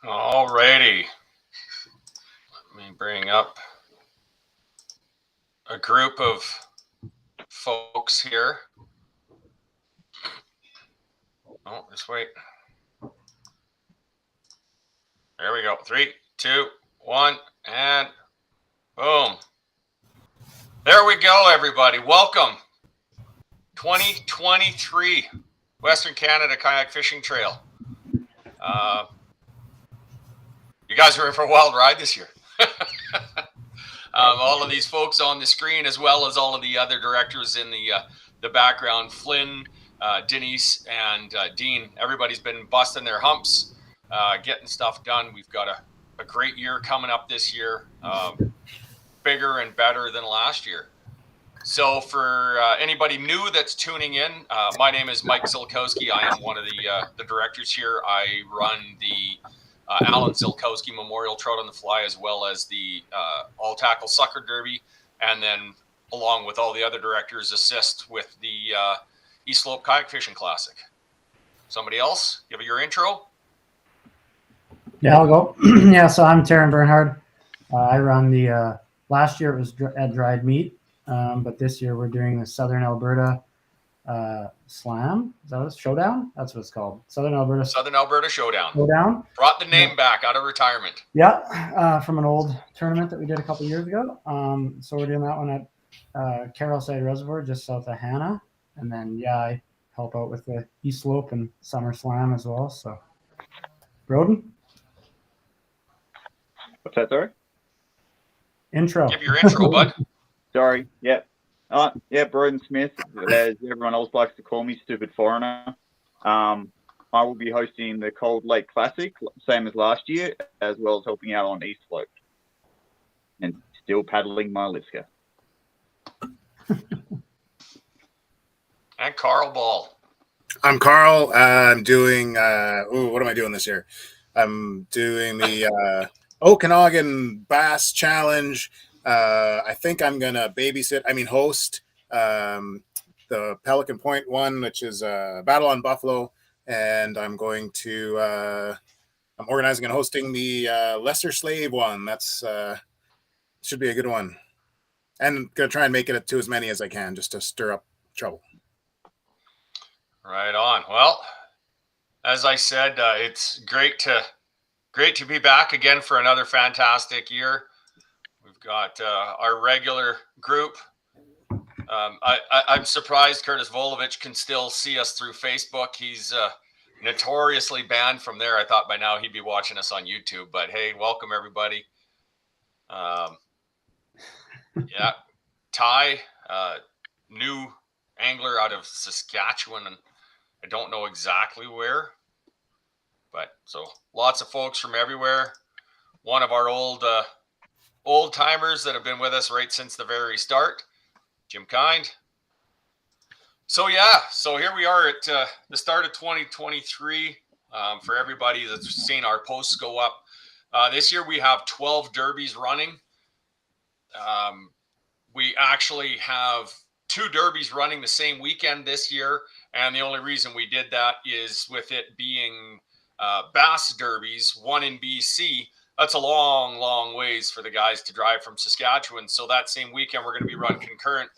All righty. Let me bring up a group of folks here. Oh, just wait. There we go. 3, 2, 1, and boom. There we go, everybody. Welcome. 2023 Western Canada Kayak Fishing Trail. You guys are in for a wild ride this year. All of these folks on the screen, as well as all of the other directors in the background, Flynn, Denise, and Dean. Everybody's been busting their humps, getting stuff done. We've got a great year coming up this year, bigger and better than last year. So for anybody new that's tuning in, my name is Mike Zilkowski. I am one of the directors here. I run the Alan Zilkowski Memorial Trout on the Fly, as well as the All Tackle Sucker Derby, and then along with all the other directors, assist with the East Slope Kayak Fishing Classic. Somebody else, give it your intro. Yeah, I'll go. Yeah, so I'm Taryn Bernhard. I run the last year it was at Dried Meat, but this year we're doing the Southern Alberta Slam. Is that what it's Showdown? That's what it's called. Southern Alberta Showdown. Brought the name back out of retirement. Yeah, from an old tournament that we did a couple years ago. So we're doing that one at Carrollside Reservoir, just south of Hannah. And then, I help out with the East Slope and Summer Slam as well. So, Broden? What's that, sorry? Intro. Give your intro, bud. Sorry, yep. Broden Smith, as everyone else likes to call me, Stupid Foreigner. I will be hosting the Cold Lake Classic, same as last year, as well as helping out on East Slope. And still paddling my Liska. And Carl Ball. I'm Carl. I'm doing, what am I doing this year? I'm doing the Okanagan Bass Challenge. I think I'm going to host the Pelican Point one, which is Battle on Buffalo. And I'm going to, I'm organizing and hosting the Lesser Slave one. That's, should be a good one. And going to try and make it to as many as I can, just to stir up trouble. Right on. Well, as I said, it's great to be back again for another fantastic year. We've got our regular group. I'm surprised Curtis Volovich can still see us through Facebook. He's notoriously banned from there. I thought by now he'd be watching us on YouTube, but hey, welcome everybody. Ty, new angler out of Saskatchewan, and I don't know exactly where, but so lots of folks from everywhere. One of our old timers that have been with us right since the very start, Jim Kind. So here we are at the start of 2023. For everybody that's seen our posts go up, this year we have 12 derbies running. We actually have 2 derbies running the same weekend this year, and the only reason we did that is with it being bass derbies, one in BC. That's a long ways for the guys to drive from Saskatchewan. So that same weekend, we're going to be running concurrent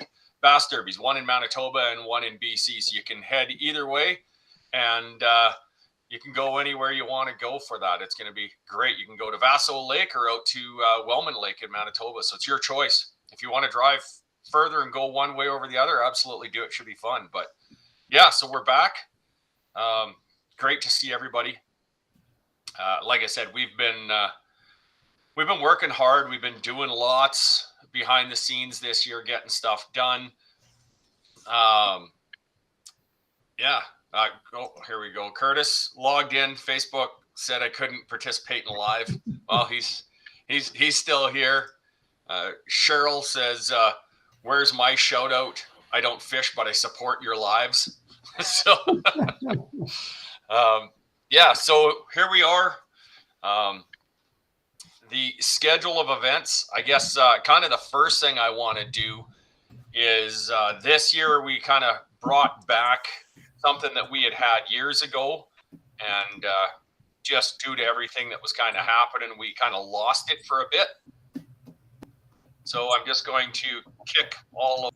bass derbies, one in Manitoba and one in BC. So you can head either way, and you can go anywhere you want to go for that. It's going to be great. You can go to Vaso Lake or out to Wellman Lake in Manitoba. So it's your choice. If you want to drive further and go one way over the other, absolutely do it. Should be fun. But so we're back. Great to see everybody. Like I said, we've been working hard. We've been doing lots behind the scenes this year, getting stuff done. Here we go. Curtis logged in. Facebook said I couldn't participate in live. Well, he's still here. Cheryl says, "Where's my shout out? I don't fish, but I support your lives." So, so here we are. The schedule of events, I guess, kind of the first thing I want to do is this year we kind of brought back something that we had years ago, and just due to everything that was kind of happening, we kind of lost it for a bit. So I'm just going to kick all of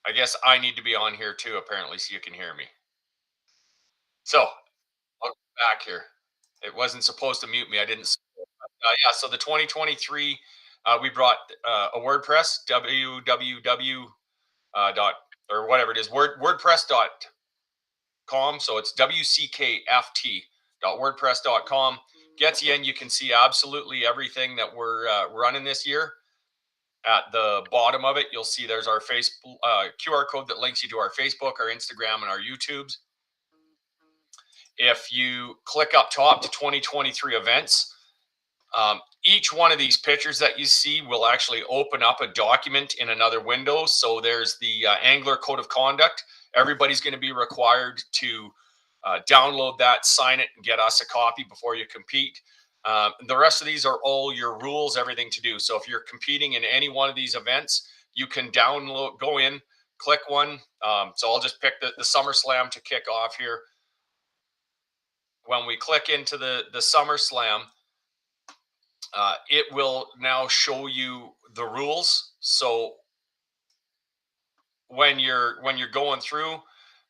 I guess I need to be on here too, apparently, so you can hear me. So I'll go back here. It wasn't supposed to mute me. I didn't. Yeah, so the 2023, we brought a WordPress, www dot or whatever it is, WordPress.com. So it's WCKFT.wordpress.com. Gets you in. You can see absolutely everything that we're running this year. At the bottom of it, you'll see there's our Facebook QR code that links you to our Facebook, our Instagram, and our YouTubes. If you click up top to 2023 events, each one of these pictures that you see will actually open up a document in another window. So there's the Angler Code of Conduct. Everybody's going to be required to download that, sign it, and get us a copy before you compete. The rest of these are all your rules, everything to do. So if you're competing in any one of these events, you can download, go in, click one. So I'll just pick the SummerSlam to kick off here. When we click into the SummerSlam, it will now show you the rules. So when you're going through,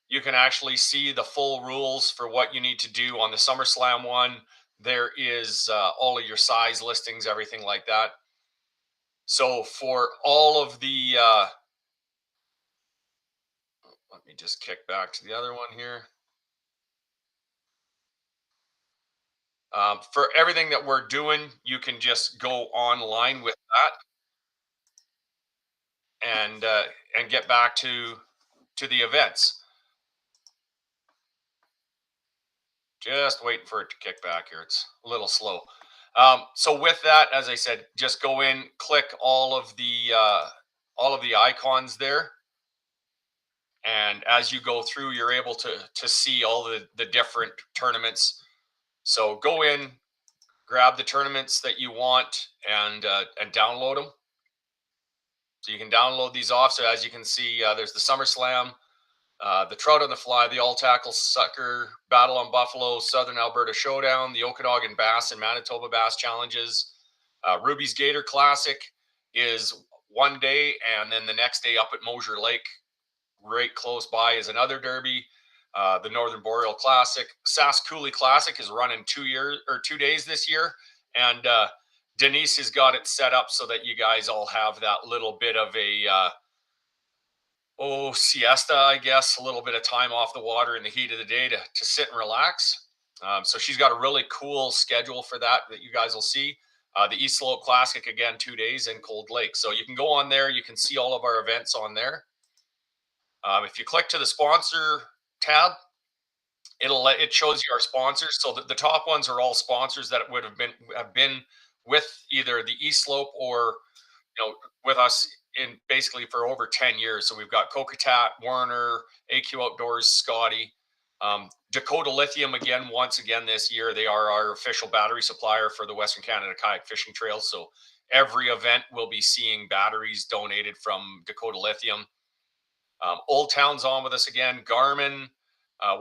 you can actually see the full rules for what you need to do on the SummerSlam one. There is all of your size listings, everything like that. So for all of the, let me just kick back to the other one here. For everything that we're doing, you can just go online with that and get back to the events. Just waiting for it to kick back here. It's a little slow. So with that, as I said, just go in, click all of the icons there, and as you go through, you're able to see all the different tournaments. So go in, grab the tournaments that you want, and download them. So you can download these off. So as you can see, there's the SummerSlam, the Trout on the Fly, the All Tackle Sucker, Battle on Buffalo, Southern Alberta Showdown, the Okanagan Bass and Manitoba Bass Challenges. Ruby's Gator Classic is one day, and then the next day up at Mosier Lake, right close by, is another derby. The Northern Boreal Classic. Sask Coulee Classic is running 2 days this year, and Denise has got it set up so that you guys all have that little bit of a siesta, I guess, a little bit of time off the water in the heat of the day to sit and relax. So she's got a really cool schedule for that you guys will see. The East Slope Classic, again, 2 days in Cold Lake. So you can go on there. You can see all of our events on there. If you click to the sponsor tab, it shows you our sponsors. So the top ones are all sponsors that would have been with either the East Slope or with us in basically for over 10 years. So we've got Kokatat, Warner, AQ Outdoors, Scotty, Dakota Lithium once again this year. They are our official battery supplier for the Western Canada Kayak Fishing Trail. So every event will be seeing batteries donated from Dakota Lithium. Old Town's on with us again. Garmin,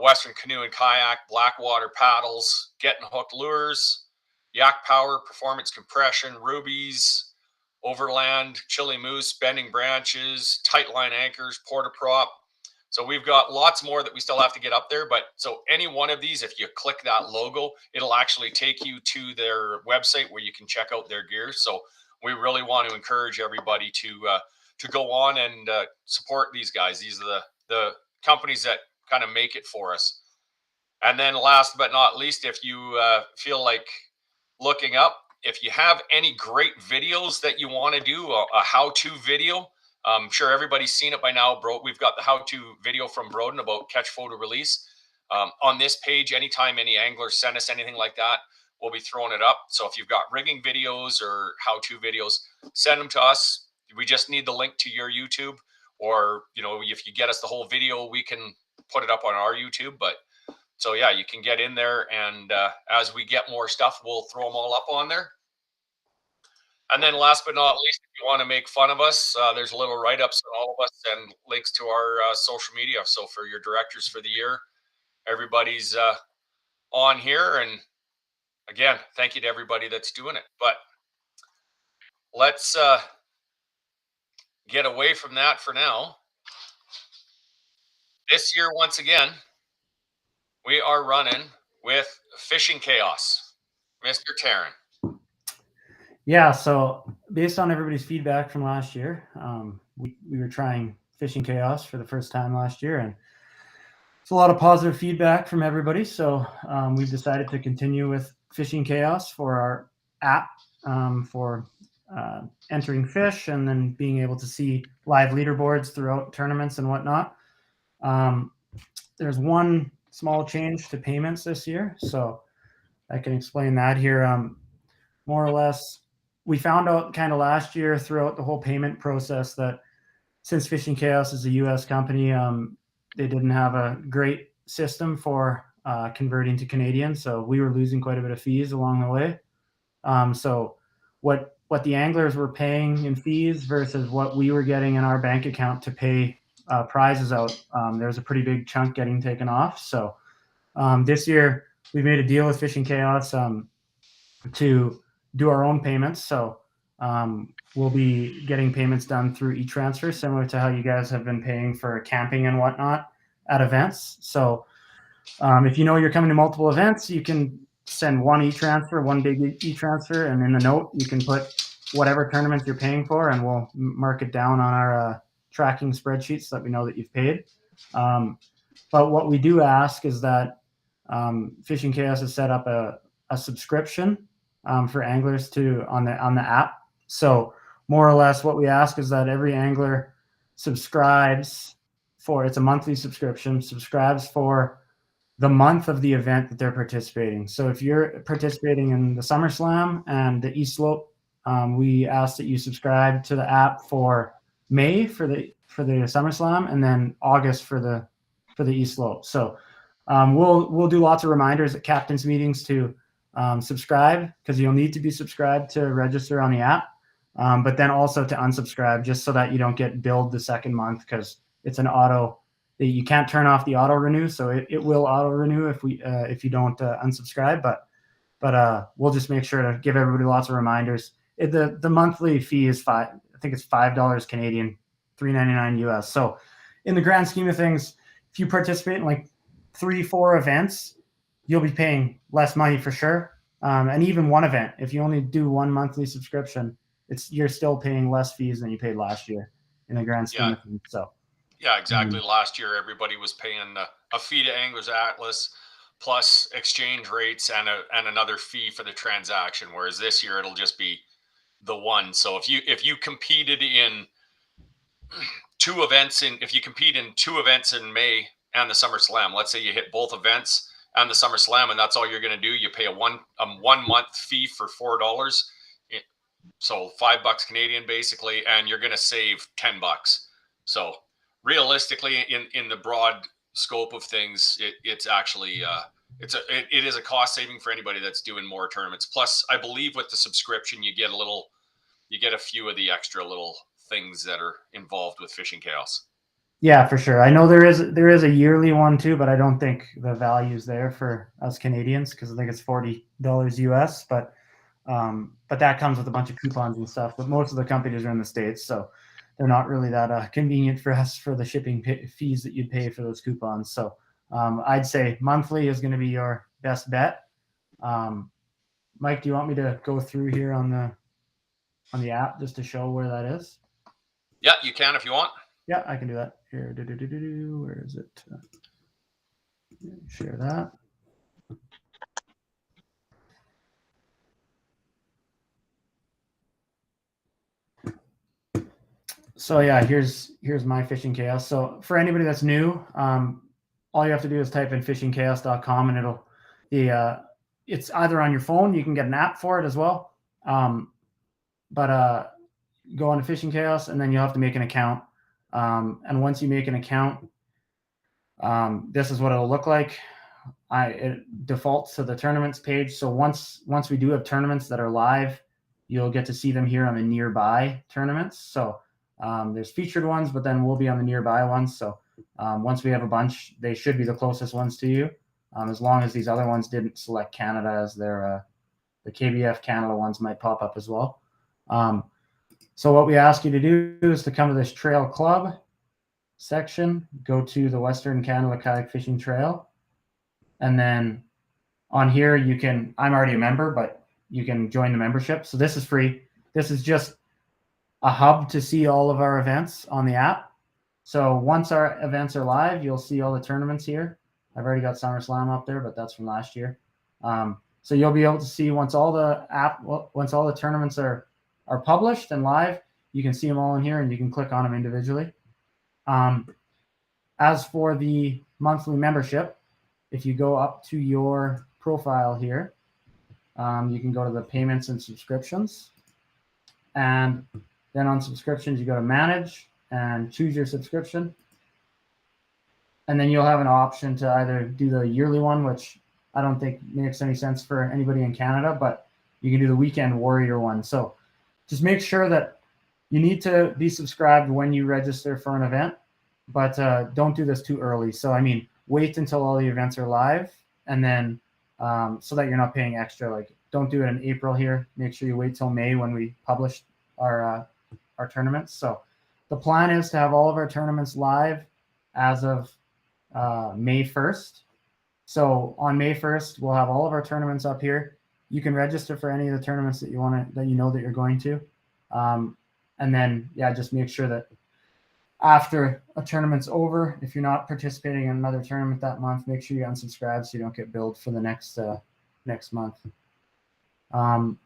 Western Canoe and Kayak, Blackwater Paddles, Getting Hooked Lures, Yak Power, Performance Compression, Rubies, Overland, Chili Moose, Bending Branches, Tightline Anchors, Porta Prop. So we've got lots more that we still have to get up there. But so any one of these, if you click that logo, it'll actually take you to their website where you can check out their gear. So we really want to encourage everybody to go on and support these guys. These are the companies that kind of make it for us. And then last but not least, if you feel like looking up, if you have any great videos that you want to do, a how-to video, I'm sure everybody's seen it by now. We've got the how-to video from Broden about catch, photo, release. On this page, anytime any anglers send us anything like that, we'll be throwing it up. So if you've got rigging videos or how-to videos, send them to us. We just need the link to your YouTube, or if you get us the whole video, we can put it up on our YouTube. But so yeah, you can get in there, and as we get more stuff, we'll throw them all up on there. And then last but not least, if you want to make fun of us, there's little write-ups on all of us and links to our social media. So for your directors for the year, everybody's on here. And again, thank you to everybody that's doing it. But let's get away from that for now. This year, once again, we are running with Fishing Chaos. Mr. Taryn. Yeah, so based on everybody's feedback from last year, we were trying Fishing Chaos for the first time last year, and it's a lot of positive feedback from everybody. So we've decided to continue with Fishing Chaos for our app for entering fish and then being able to see live leaderboards throughout tournaments and whatnot. There's one small change to payments this year, so I can explain that here. More or less, we found out kind of last year throughout the whole payment process that since Fishing Chaos is a U.S. company, they didn't have a great system for converting to Canadian, so we were losing quite a bit of fees along the way. So what the anglers were paying in fees versus what we were getting in our bank account to pay prizes out, there's a pretty big chunk getting taken off. So this year we made a deal with Fishing Chaos to do our own payments. So we'll be getting payments done through e-transfer, similar to how you guys have been paying for camping and whatnot at events. So if you're coming to multiple events, you can send one e-transfer, one big e-transfer, and in the note you can put whatever tournaments you're paying for, and we'll mark it down on our tracking spreadsheet so that we know that you've paid. But what we do ask is that Fishing Chaos has set up a subscription for anglers on the app. So more or less what we ask is that every angler subscribes it's a monthly subscription, subscribes for the month of the event that they're participating. So if you're participating in the SummerSlam and the East Slope, we ask that you subscribe to the app for May for the SummerSlam, and then August for the East Slope. So we'll do lots of reminders at captains meetings to subscribe, because you'll need to be subscribed to register on the app, but then also to unsubscribe, just so that you don't get billed the second month, because it's an auto. You can't turn off the auto renew, so it will auto renew if you don't unsubscribe. But we'll just make sure to give everybody lots of reminders. The monthly fee is I think it's $5 Canadian, $3.99 US. So in the grand scheme of things, if you participate in like 3-4 events, you'll be paying less money for sure. And even one event, if you only do one monthly subscription, you're still paying less fees than you paid last year in the grand scheme of things. So. Yeah, exactly. Last year, everybody was paying a fee to Anglers Atlas plus exchange rates and another fee for the transaction. Whereas this year, it'll just be the one. So if you competed in if you compete in 2 events in May and the SummerSlam, let's say you hit both events and the SummerSlam, and that's all you're going to do, you pay a one month fee for $4. So $5 Canadian basically, and you're going to save $10. So realistically, in the broad scope of things, it's actually it is a cost saving for anybody that's doing more tournaments. Plus, I believe with the subscription, you get a few of the extra little things that are involved with Fishing Chaos. Yeah, for sure. I know there is a yearly one too, but I don't think the value is there for us Canadians, because I think it's $40 US. But that comes with a bunch of coupons and stuff. But most of the companies are in the States, so they're not really that convenient for us for the shipping fees that you'd pay for those coupons. So I'd say monthly is going to be your best bet. Mike, do you want me to go through here on the app just to show where that is? Yeah, you can if you want. Yeah, I can do that. Here, where is it? Share that. So yeah, here's my fishing chaos. So for anybody that's new, all you have to do is type in fishingchaos.com and it'll it's either on your phone, you can get an app for it as well. But go on to Fishing Chaos and then you'll have to make an account. And once you make an account, this is what it'll look like. It defaults to the tournaments page. So once we do have tournaments that are live, you'll get to see them here on the nearby tournaments. So there's featured ones, but then we'll be on the nearby ones. So once we have a bunch, they should be the closest ones to you, as long as these other ones didn't select Canada as their the KBF Canada ones might pop up as well. So what we ask you to do is to come to this Trail Club section, go to the Western Canada Kayak Fishing Trail, and then on here you can, I'm already a member, but you can join the membership. So this is free. This is just a hub to see all of our events on the app. So once our events are live, you'll see all the tournaments here. I've already got SummerSlam up there, but that's from last year. So you'll be able to see once all the tournaments are published and live, you can see them all in here and you can click on them individually. As for the monthly membership, if you go up to your profile here, you can go to the payments and subscriptions. And then on subscriptions, you go to manage and choose your subscription. And then you'll have an option to either do the yearly one, which I don't think makes any sense for anybody in Canada, but you can do the weekend warrior one. So just make sure that you need to be subscribed when you register for an event, but don't do this too early. So, I mean, wait until all the events are live and then so that you're not paying extra. Like, don't do it in April here. Make sure you wait till May when we publish our tournaments. So the plan is to have all of our tournaments live as of May 1st. So on May 1st, we'll have all of our tournaments up here. You can register for any of the tournaments that you want to, that you know that you're going to. And then, yeah, just make sure that after a tournament's over, if you're not participating in another tournament that month, make sure you unsubscribe so you don't get billed for the next month. Other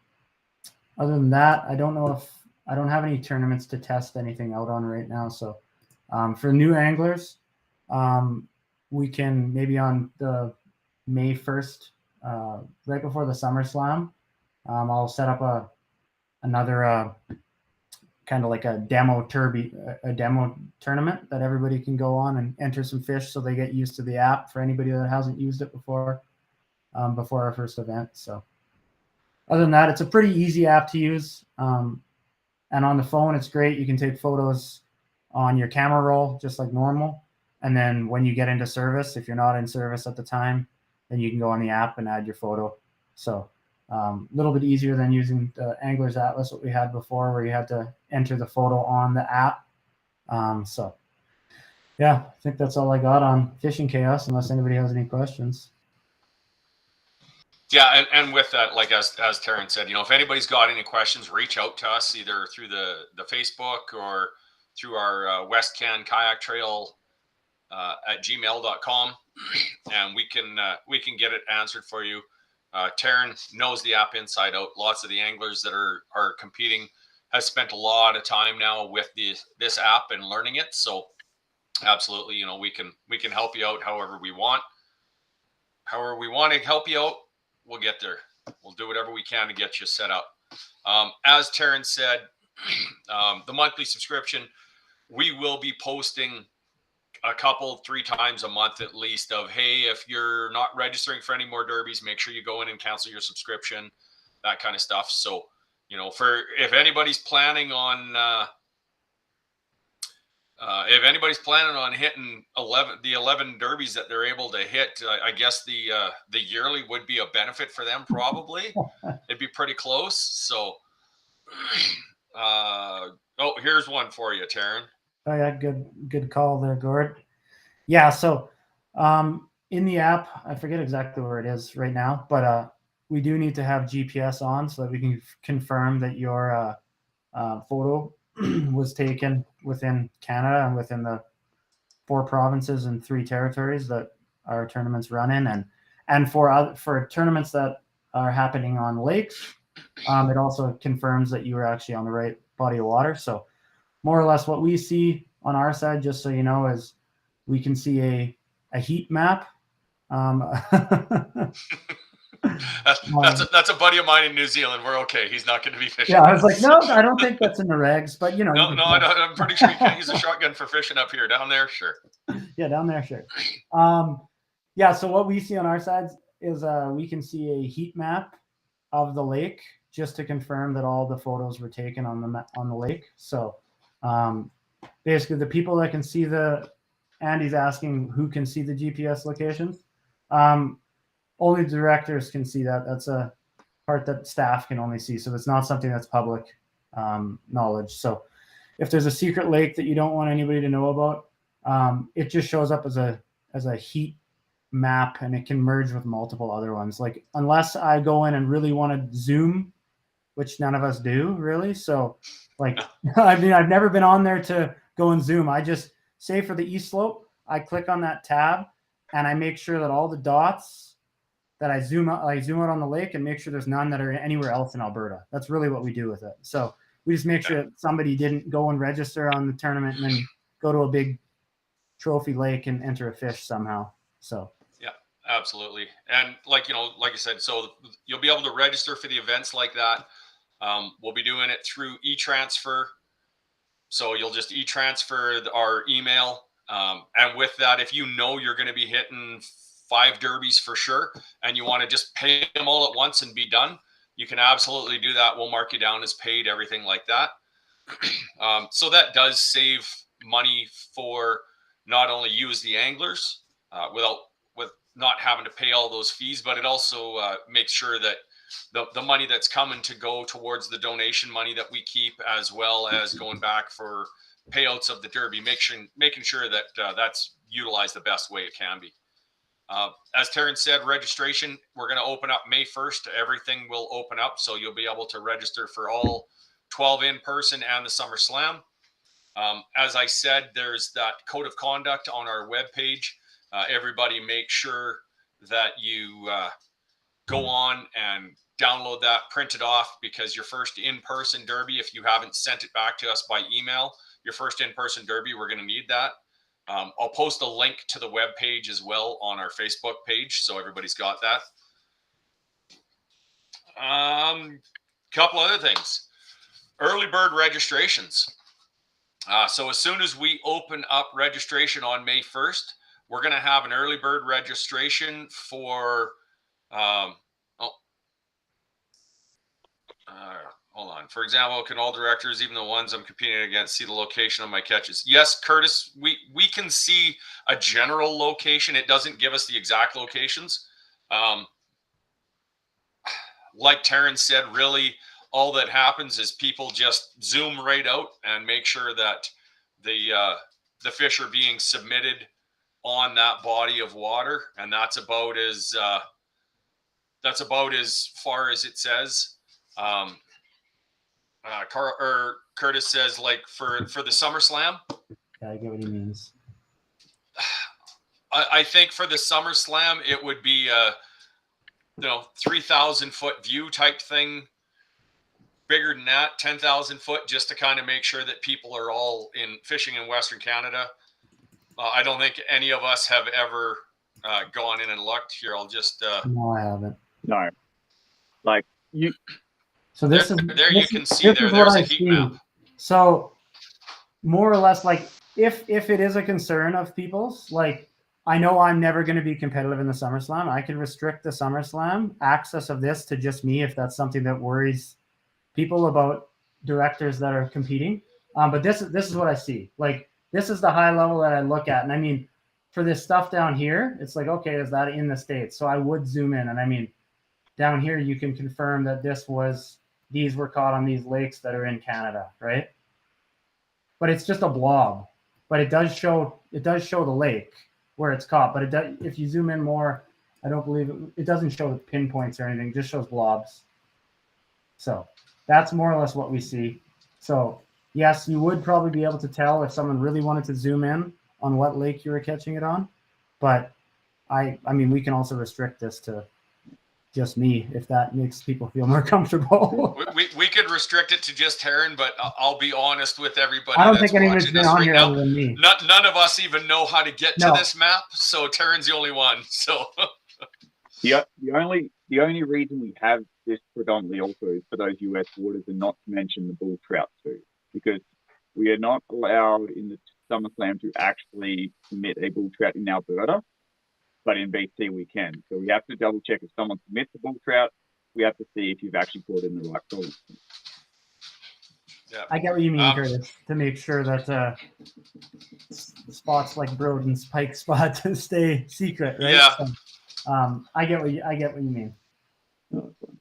than that, I don't have any tournaments to test anything out on right now. So for new anglers, we can maybe on the May 1st, right before the SummerSlam, I'll set up another kind of like a demo tournament that everybody can go on and enter some fish so they get used to the app for anybody that hasn't used it before our first event. So other than that, it's a pretty easy app to use. And on the phone, it's great. You can take photos on your camera roll just like normal. And then when you get into service, if you're not in service at the time, then you can go on the app and add your photo. So a little bit easier than using the Angler's Atlas, what we had before, where you had to enter the photo on the app. So yeah, I think that's all I got on Fishing Chaos, unless anybody has any questions. Yeah, and with that, like as Taryn said, you know, if anybody's got any questions, reach out to us either through the Facebook or through our West Can Kayak Trail at gmail.com, and we can get it answered for you. Taryn knows the app inside out. Lots of the anglers that are competing has spent a lot of time now with this app and learning it. So absolutely, you know, we can help you out however we want. However we want to help you out, we'll get there. We'll do whatever we can to get you set up. As Taryn said, the monthly subscription, we will be posting a couple, 3 times a month at least of, hey, if you're not registering for any more derbies, make sure you go in and cancel your subscription, that kind of stuff. So, you know, if anybody's planning on hitting 11 derbies that they're able to hit, I guess the yearly would be a benefit for them. Probably it'd be pretty close. So, here's one for you, Taryn. Oh yeah, good call there, Gord. Yeah, so in the app, I forget exactly where it is right now, but we do need to have GPS on so that we can confirm that your photo was taken within Canada and within the 4 provinces and 3 territories that our tournaments run in, and for tournaments that are happening on lakes, it also confirms that you were actually on the right body of water. So more or less what we see on our side, just so you know, is we can see a heat map. That's a buddy of mine in New Zealand. We're okay. He's not going to be fishing. Yeah, I was like, no, I don't think that's in the regs, but you know. No, I'm pretty sure you can use a shotgun for fishing up here. Down there, sure. Yeah, down there, sure. Yeah, so what we see on our sides is we can see a heat map of the lake just to confirm that all the photos were taken on the lake. So basically, the people that can see Andy's asking who can see the GPS locations. Only directors can see that. That's a part that staff can only see. So it's not something that's public knowledge. So if there's a secret lake that you don't want anybody to know about, it just shows up as a heat map, and it can merge with multiple other ones. Like, unless I go in and really want to zoom, which none of us do really. So like, I mean, I've never been on there to go and zoom. I just say for the east slope, I click on that tab and I make sure that all the dots that I zoom out on the lake and make sure there's none that are anywhere else in Alberta. That's really what we do with it. So we just make sure that somebody didn't go and register on the tournament and then go to a big trophy lake and enter a fish somehow. So yeah, absolutely. And like I said, so you'll be able to register for the events like that. We'll be doing it through e-transfer. So you'll just e-transfer our email. And with that, if you know you're going to be hitting 5 derbies for sure, and you want to just pay them all at once and be done, you can absolutely do that. We'll mark you down as paid, everything like that. So that does save money for not only you as the anglers, with not having to pay all those fees, but it also makes sure that the money that's coming to go towards the donation money that we keep, as well as going back for payouts of the derby, making sure that that's utilized the best way it can be. As Terrence said, registration, we're going to open up May 1st. Everything will open up, so you'll be able to register for all 12 in person and the Summer Slam. As I said, there's that code of conduct on our webpage. Everybody make sure that you go on and download that, print it off, because your first in-person derby, if you haven't sent it back to us by email, your first in-person derby, we're going to need that. I'll post a link to the web page as well on our Facebook page, so everybody's got that. Couple other things. Early bird registrations. So as soon as we open up registration on May 1st, we're going to have an early bird registration for hold on. For example, can all directors, even the ones I'm competing against, see the location of my catches? Yes, Curtis, we can see a general location. It doesn't give us the exact locations. Like Terrence said, really all that happens is people just zoom right out and make sure that the fish are being submitted on that body of water, and that's about as far as it says. Curtis says, like, for the Summer Slam. Yeah, I get what he means. I think for the Summer Slam, it would be a 3,000 foot view type thing. Bigger than that, 10,000 foot, just to kind of make sure that people are all fishing in Western Canada. I don't think any of us have ever gone in and looked here. I'll just no, I haven't. No, like you. So this you can see there's a heat map. So more or less, like if it is a concern of people's, like, I know I'm never going to be competitive in the Summer Slam. I can restrict the Summer Slam access of this to just me if that's something that worries people about directors that are competing. But this is what I see. Like, this is the high level that I look at. And I mean, for this stuff down here, it's like, okay, is that in the States? So I would zoom in. And I mean, down here, you can confirm that these were caught on these lakes that are in Canada, right? But it's just a blob. But it does show the lake where it's caught. But if you zoom in more, I don't believe it doesn't show the pinpoints or anything. It just shows blobs. So that's more or less what we see. So yes, you would probably be able to tell if someone really wanted to zoom in on what lake you were catching it on. But I mean, we can also restrict this to just me if that makes people feel more comfortable. we could restrict it to just Heron, but I'll be honest with everybody. I don't that's think anyone's watching been this on right here now. other than me. None of us even know how to get to No. this map, so Terran's the only one. So the only reason we have this predominantly also is for those US waters, and not to mention the bull trout too, because we are not allowed in the SummerSlam to actually submit a bull trout in Alberta, but in BC we can. So we have to double check if someone submits a bull trout. We have to see if you've actually caught in the right province. yeah, I get what you mean, Curtis, to make sure that spots like Broden's pike spot to stay secret, right? Yeah. So, I get what you mean.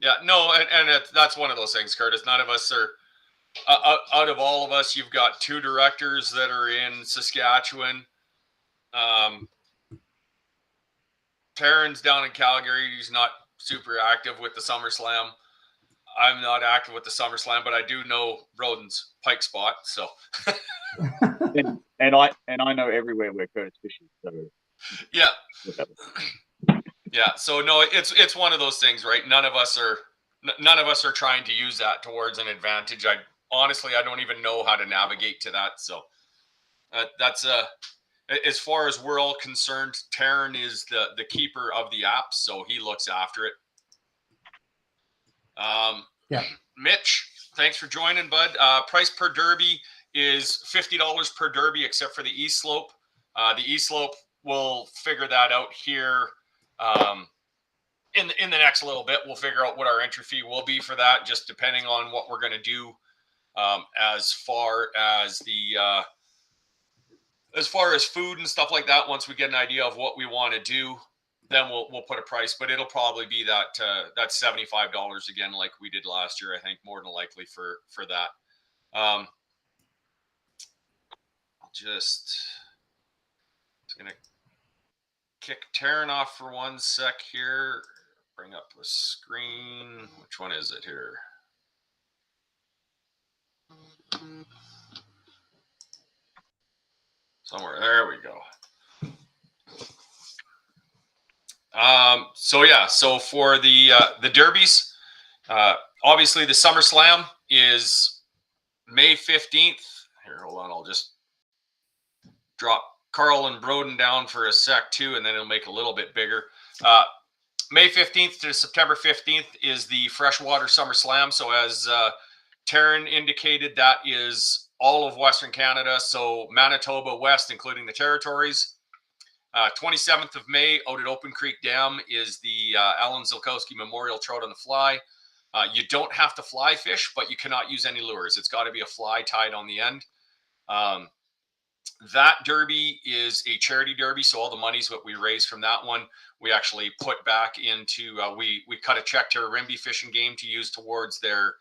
Yeah, no, and that's one of those things, Curtis. None of us are out of all of us. You've got two directors that are in Saskatchewan. Terran's down in Calgary. He's not super active with the SummerSlam. I'm not active with the SummerSlam, but I do know Broden's pike spot. So, and I know everywhere where Curtis fishes. So yeah, whatever. yeah. So no, it's one of those things, right? None of us are trying to use that towards an advantage. I don't even know how to navigate to that. So that's as far as we're all concerned, Terran is the keeper of the app, so he looks after it. Yeah. Mitch, thanks for joining, bud. Price per derby is $50 per derby, except for the East Slope. The East Slope, we'll figure that out here in the next little bit. We'll figure out what our entry fee will be for that, just depending on what we're going to do as far as food and stuff like that. Once we get an idea of what we want to do, then we'll put a price, but it'll probably be that $75 again, like we did last year. I think more than likely for that. I'll just gonna kick Terran off for 1 sec here. Bring up the screen. Which one is it here? Somewhere. There we go. So for the derbies, obviously the SummerSlam is May 15th. Here, hold on. I'll just drop Carl and Broden down for a sec too, and then it'll make it a little bit bigger. May 15th to September 15th is the Freshwater SummerSlam. So as Terran indicated, that is all of Western Canada. So Manitoba West, including the territories. 27th of May out at Open Creek Dam is the Alan Zilkowski Memorial Trout on the Fly. You don't have to fly fish, but you cannot use any lures. It's got to be a fly tied on the end. That derby is a charity derby, so all the monies that we raise from that one, we actually put back into, we cut a check to a Rimby Fishing Game to use towards their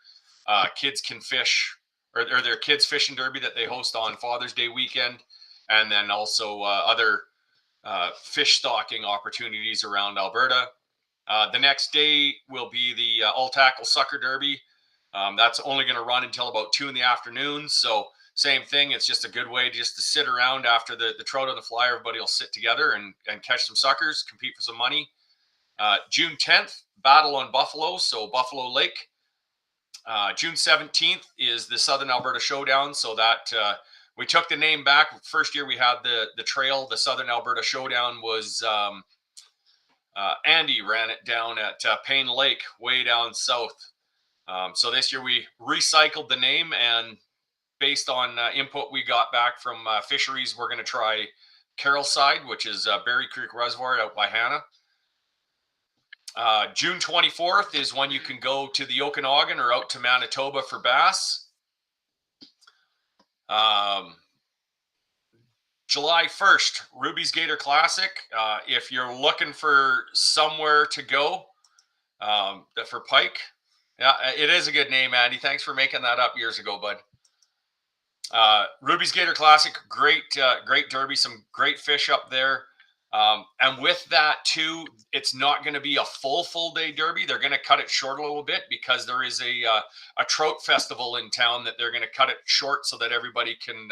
Kids Can Fish, or their kids fishing derby that they host on Father's Day weekend, and then also other fish stocking opportunities around Alberta. The next day will be the all tackle sucker derby. That's only going to run until about 2 p.m. So same thing. It's just a good way just to sit around after the trout on the fly. Everybody will sit together and catch some suckers, compete for some money. June 10th, Battle on Buffalo. So Buffalo Lake. June 17th is the Southern Alberta Showdown. So that we took the name back. First year we had the trail. The Southern Alberta Showdown was Andy ran it down at Payne Lake, way down south. So this year we recycled the name, and based on input we got back from fisheries, we're going to try Carrollside, which is Berry Creek Reservoir out by Hannah. June 24th is when you can go to the Okanagan or out to Manitoba for bass. July 1st, Ruby's Gator Classic. If you're looking for somewhere to go for pike, yeah, it is a good name, Andy. Thanks for making that up years ago, bud. Ruby's Gator Classic, great derby, some great fish up there. And with that too, it's not going to be a full day derby. They're going to cut it short a little bit because there is a trout festival in town that they're going to cut it short so that everybody can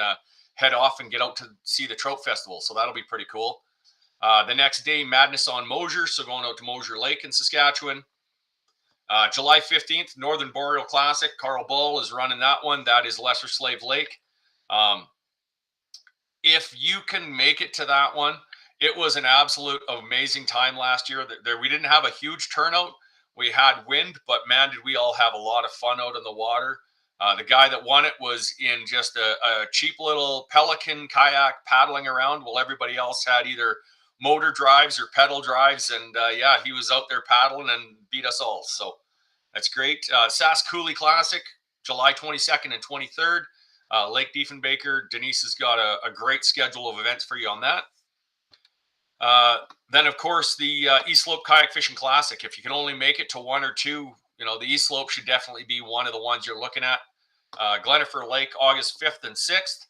head off and get out to see the trout festival. So that'll be pretty cool. The next day, Madness on Mosier. So going out to Mosier Lake in Saskatchewan. July 15th, Northern Boreal Classic. Carl Ball is running that one. That is Lesser Slave Lake. If you can make it to that one, it was an absolute amazing time last year. We didn't have a huge turnout. We had wind, but man, did we all have a lot of fun out in the water. The guy that won it was in just a cheap little Pelican kayak paddling around while everybody else had either motor drives or pedal drives. And yeah, he was out there paddling and beat us all. So that's great. Sask Coulee Classic, July 22nd and 23rd. Lake Diefenbaker. Denise has got a great schedule of events for you on that. Then, of course, the East Slope Kayak Fishing Classic. If you can only make it to one or two, the East Slope should definitely be one of the ones you're looking at. Glenifer Lake, August 5th and 6th.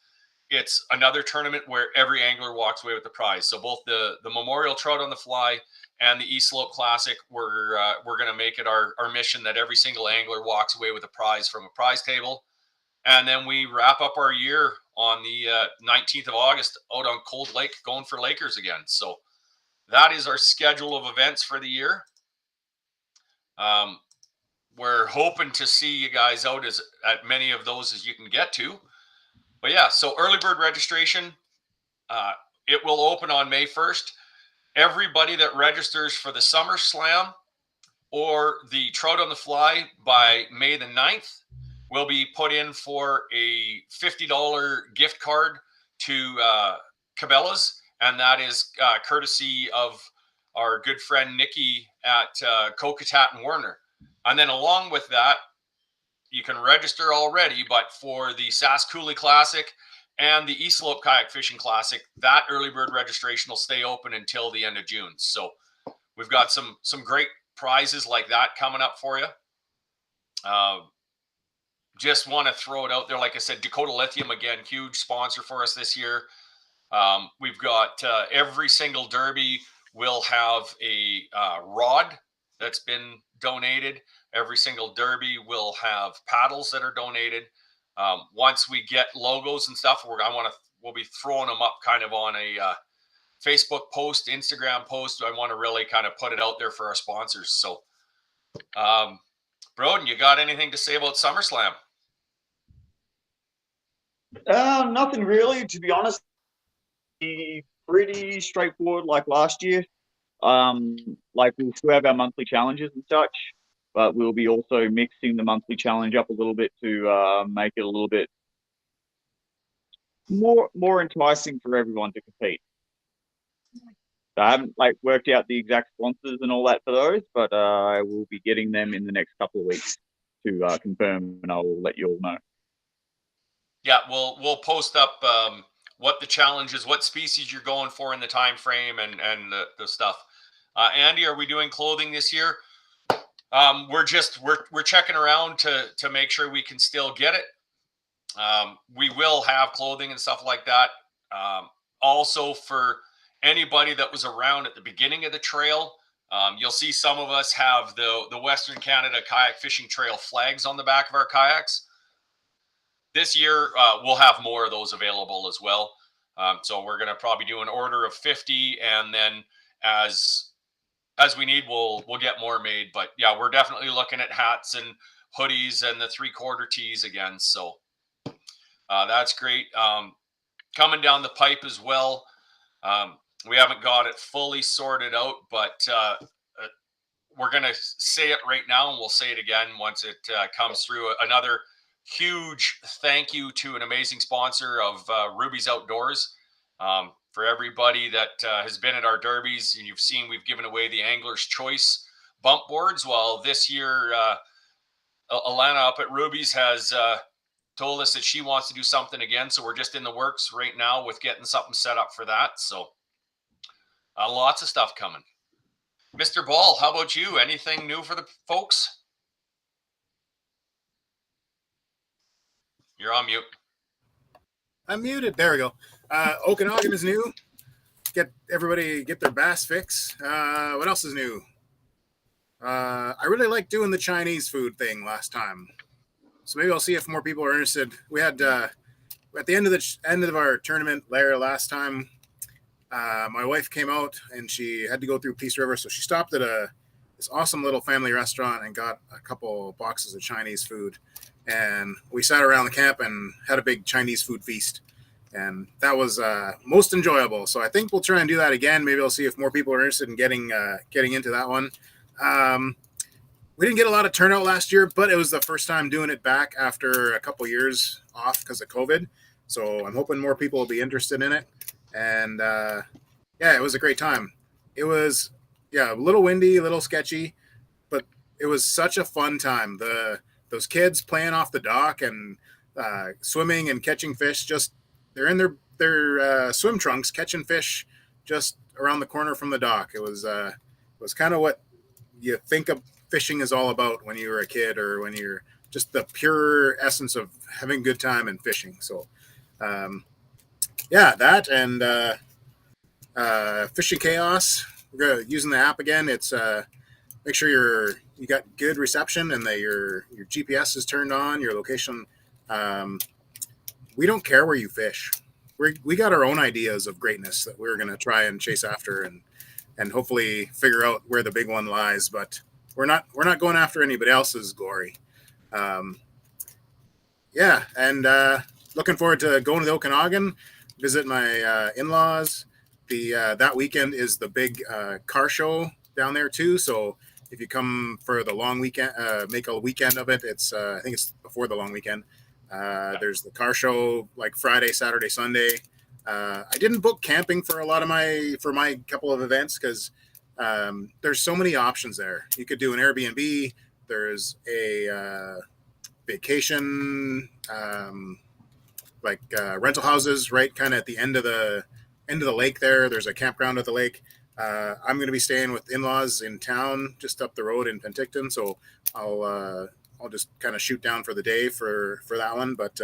It's another tournament where every angler walks away with the prize. So both the Memorial Trout on the Fly and the East Slope Classic, we're going to make it our mission that every single angler walks away with a prize from a prize table. And then we wrap up our year on the 19th of August out on Cold Lake, going for Lakers again. So that is our schedule of events for the year. We're hoping to see you guys out at many of those as you can get to. But yeah, so early bird registration, it will open on May 1st. Everybody that registers for the Summer Slam or the Trout on the Fly by May the 9th will be put in for a $50 gift card to Cabela's, and that is courtesy of our good friend Nikki at Kokatat and Werner. And then along with that, you can register already, but for the Sask Coulee Classic and the East Slope Kayak Fishing Classic, that early bird registration will stay open until the end of June. So we've got some great prizes like that coming up for you. Just want to throw it out there. Like I said, Dakota Lithium, again, huge sponsor for us this year. We've got every single derby will have a rod that's been donated. Every single derby will have paddles that are donated. Once we get logos and stuff, we'll be throwing them up kind of on a Facebook post, Instagram post. I want to really kind of put it out there for our sponsors. So, Broden, you got anything to say about SummerSlam? Nothing really, to be honest. Pretty straightforward like last year. Like we'll still have our monthly challenges and such, but we'll be also mixing the monthly challenge up a little bit to make it a little bit more enticing for everyone to compete. So I haven't worked out the exact sponsors and all that for those, but I will be getting them in the next couple of weeks to confirm, and I will let you all know. Yeah, we'll post up what the challenge is, what species you're going for in the time frame, and the stuff. Andy, are we doing clothing this year? We're checking around to make sure we can still get it. We will have clothing and stuff like that. Also, for anybody that was around at the beginning of the trail, you'll see some of us have the Western Canada Kayak Fishing Trail flags on the back of our kayaks. This year, we'll have more of those available as well. So we're going to probably do an order of 50, and then as we need, we'll get more made. But yeah, we're definitely looking at hats and hoodies and the 3/4 tees again. So that's great. Coming down the pipe as well. We haven't got it fully sorted out, but we're going to say it right now, and we'll say it again once it comes through. Another huge thank you to an amazing sponsor of Ruby's Outdoors. For everybody that has been at our derbies, and you've seen we've given away the Angler's Choice bump boards. Well, this year, Alana up at Ruby's has told us that she wants to do something again. So we're just in the works right now with getting something set up for that. So lots of stuff coming. Mr. Ball, how about you? Anything new for the folks? You're on mute. I'm muted. There we go. Okanagan is new. Get their bass fix. What else is new? I really liked doing the Chinese food thing last time, so maybe I'll see if more people are interested. We had at the end of our tournament there last time. My wife came out and she had to go through Peace River, so she stopped at a this awesome little family restaurant and got a couple boxes of Chinese food. And we sat around the camp and had a big Chinese food feast. And that was most enjoyable. So I think we'll try and do that again. Maybe I'll see if more people are interested in getting into that one. We didn't get a lot of turnout last year, but it was the first time doing it back after a couple years off because of COVID. So I'm hoping more people will be interested in it. And it was a great time. It was, a little windy, a little sketchy, but it was such a fun time. Those kids playing off the dock and swimming and catching fish, they're in their swim trunks catching fish just around the corner from the dock. It was kind of what you think of fishing is all about when you were a kid, or when you're just the pure essence of having a good time and fishing. So that and Fishing Chaos. We're using the app again. It's make sure you got good reception and that your GPS is turned on, your location. We don't care where you fish. We got our own ideas of greatness that we're going to try and chase after and hopefully figure out where the big one lies. But we're not going after anybody else's glory. And looking forward to going to the Okanagan, visit my in-laws. That weekend is the big car show down there too. So if you come for the long weekend, make a weekend of it. It's I think it's before the long weekend. There's the car show like Friday, Saturday, Sunday. I didn't book camping for my couple of events because there's so many options there. You could do an Airbnb. There's a vacation rental houses right kind of at the end of the lake there. There's a campground at the lake. I'm going to be staying with in-laws in town just up the road in Penticton, so I'll just kind of shoot down for the day for that one. But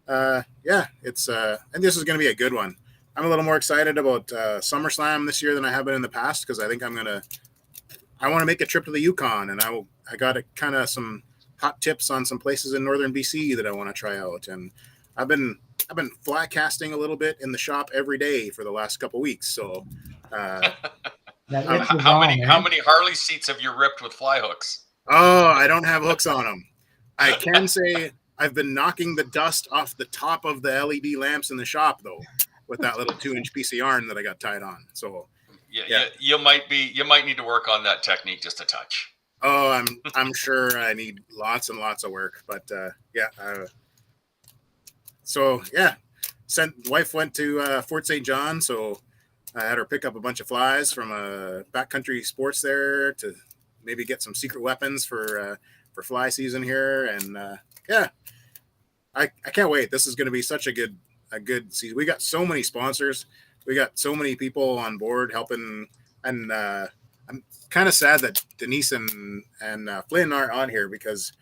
it's and this is going to be a good one. I'm a little more excited about SummerSlam this year than I have been in the past because I think I want to make a trip to the Yukon, and I got kind of some hot tips on some places in northern BC that I want to try out. And I've been fly casting a little bit in the shop every day for the last couple weeks. So how many Harley seats have you ripped with fly hooks? Oh, I don't have hooks on them. I can say I've been knocking the dust off the top of the LED lamps in the shop though, with that little 2-inch piece of yarn that I got tied on. So you might need to work on that technique just a touch. Oh, I'm sure I need lots and lots of work, but wife went to Fort St. John, so I had her pick up a bunch of flies from Backcountry Sports there to maybe get some secret weapons for fly season here. And I can't wait. This is going to be such a good season. We got so many sponsors. We got so many people on board helping, and I'm kind of sad that Denise and Flynn aren't on here because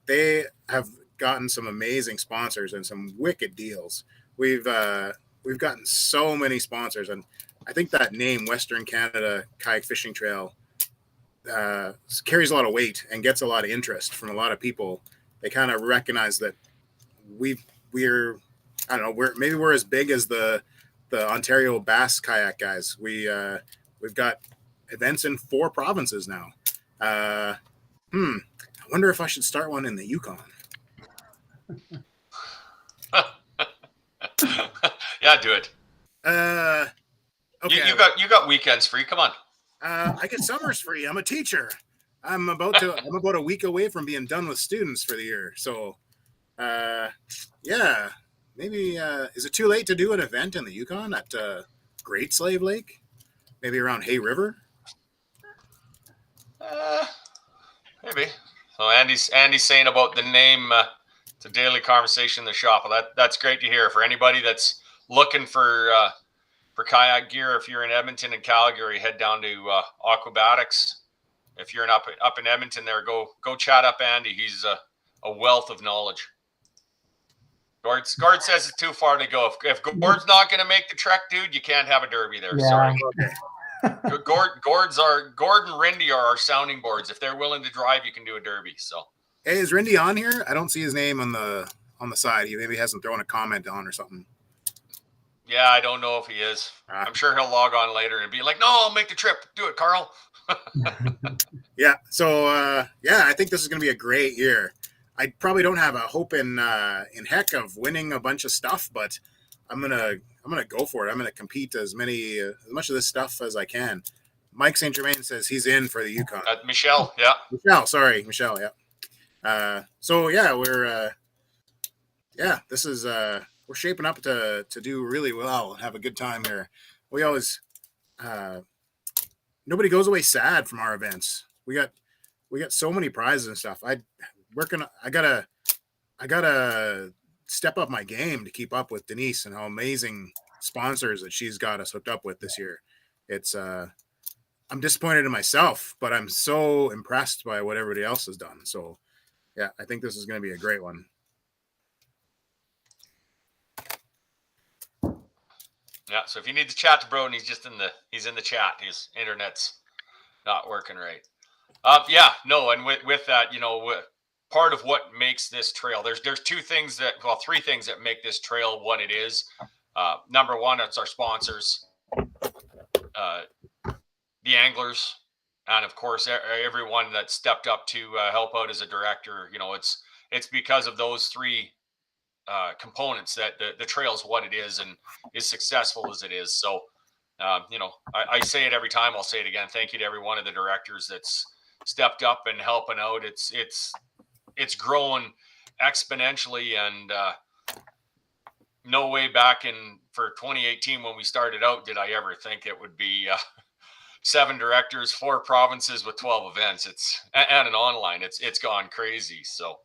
they have gotten some amazing sponsors and some wicked deals. We've gotten so many sponsors, and I think that name Western Canada Kayak Fishing Trail carries a lot of weight and gets a lot of interest from a lot of people. They kind of recognize that we're I don't know, we're as big as the Ontario Bass Kayak guys. We've got events in 4 provinces now. I wonder if I should start one in the Yukon. Yeah, do it. Okay. You got weekends free. Come on. I get summers free. I'm a teacher. I'm about a week away from being done with students for the year. So, maybe is it too late to do an event in the Yukon at Great Slave Lake? Maybe around Hay River? Maybe. So Andy's saying about the name. It's a daily conversation in the shop. Well, that's great to hear. For anybody that's looking for kayak gear, if you're in Edmonton and Calgary, head down to Aquabatics. If you're up in Edmonton, there, go chat up Andy. He's a wealth of knowledge. Gord says it's too far to go. If Gord's not going to make the trek, dude, you can't have a derby there. Yeah. Sorry. Gord and Rindy are our sounding boards. If they're willing to drive, you can do a derby. So. Hey, is Rindy on here? I don't see his name on the side. He maybe hasn't thrown a comment on or something. Yeah, I don't know if he is. I'm sure he'll log on later and be like, "No, I'll make the trip. Do it, Carl." Yeah. So yeah, I think this is going to be a great year. I probably don't have a hope in heck of winning a bunch of stuff, but I'm gonna go for it. I'm gonna compete as much of this stuff as I can. Mike St. Germain says he's in for the Yukon. Michelle, yeah. Michelle. Yeah. So yeah, this is we're shaping up to do really well and have a good time here. We always uh, nobody goes away sad from our events. We got so many prizes and stuff. I gotta step up my game to keep up with Denise and how amazing sponsors that she's got us hooked up with this year. It's I'm disappointed in myself, but I'm so impressed by what everybody else has done. So yeah, I think this is going to be a great one. Yeah. So if you need to chat to Broden, he's in the chat. His internet's not working right. Yeah, no, and with that, part of what makes this trail, there's three things that make this trail what it is. Number one, it's our sponsors, the anglers, and of course everyone that stepped up to help out as a director. It's because of those three components that the trail is what it is and is successful as it is. So, I say it every time. I'll say it again. Thank you to every one of the directors that's stepped up and helping out. It's growing exponentially, and no way back for 2018 when we started out did I ever think it would be 7 directors, 4 provinces with 12 events. And an online. It's gone crazy. So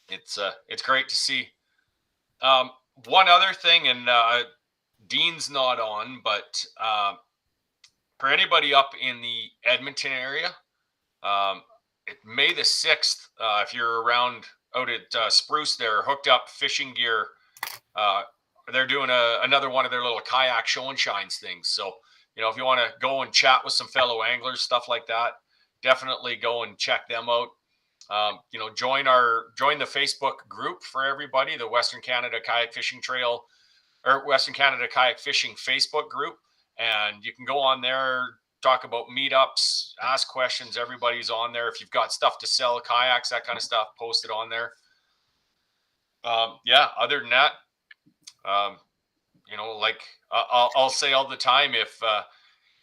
it's great to see. One other thing, and Dean's not on, but for anybody up in the Edmonton area, May the 6th, if you're around out at Spruce, they're hooked up fishing gear. They're doing another one of their little kayak show and shines things. So, if you want to go and chat with some fellow anglers, stuff like that, definitely go and check them out. Join the Facebook group for everybody, the Western Canada Kayak Fishing Trail or Western Canada Kayak Fishing Facebook group. And you can go on there, talk about meetups, ask questions. Everybody's on there. If you've got stuff to sell, kayaks, that kind of stuff, post it on there. Other than that, I'll say all the time,